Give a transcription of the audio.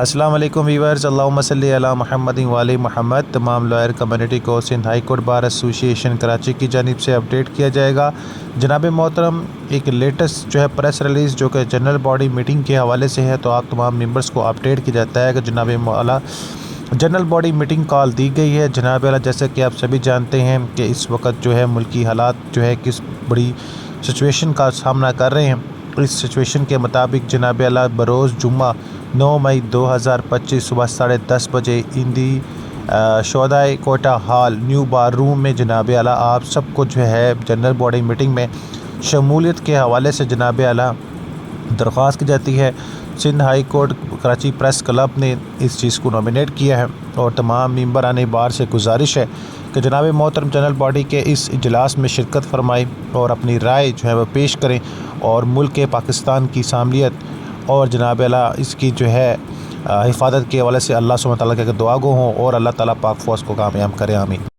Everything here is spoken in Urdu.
السلام علیکم ویورز، اللہم صلی علی محمد والی محمد۔ تمام لائر کمیونٹی کو سندھ ہائی کورٹ بار ایسوسی ایشن کراچی کی جانب سے اپڈیٹ کیا جائے گا۔ جناب محترم، ایک لیٹسٹ پریس ریلیز جو کہ جنرل باڈی میٹنگ کے حوالے سے ہے، تو آپ تمام ممبرز کو اپڈیٹ کیا جاتا ہے کہ جناب مولا جنرل باڈی میٹنگ کال دی گئی ہے۔ جناب اعلیٰ، جیسے کہ آپ سبھی جانتے ہیں کہ اس وقت ملکی حالات کس بڑی سچویشن کا سامنا کر رہے ہیں۔ اس سچویشن کے مطابق جناب اعلیٰ بروز جمعہ 9 مئی 2025 صبح 10:30 بجے اندی شہدائے کوئٹہ ہال نیو بار روم میں جناب اعلیٰ آپ سب کو جنرل باڈی میٹنگ میں شمولیت کے حوالے سے جناب اعلیٰ درخواست کی جاتی ہے۔ Sindh high court Karachi press club نے اس چیز کو نامینیٹ کیا ہے اور تمام ممبران بار سے گزارش ہے کہ جناب محترم جنرل باڈی کے اس اجلاس میں شرکت فرمائیں اور اپنی رائے وہ پیش کریں، اور ملک پاکستان کی شمولیت اور جناب اعلیٰ اس کی حفاظت کے حوالے سے اللہ سبحانہ تعالیٰ کے دعا گو ہوں، اور اللہ تعالیٰ پاک فوج کو کامیاب کرے، آمین۔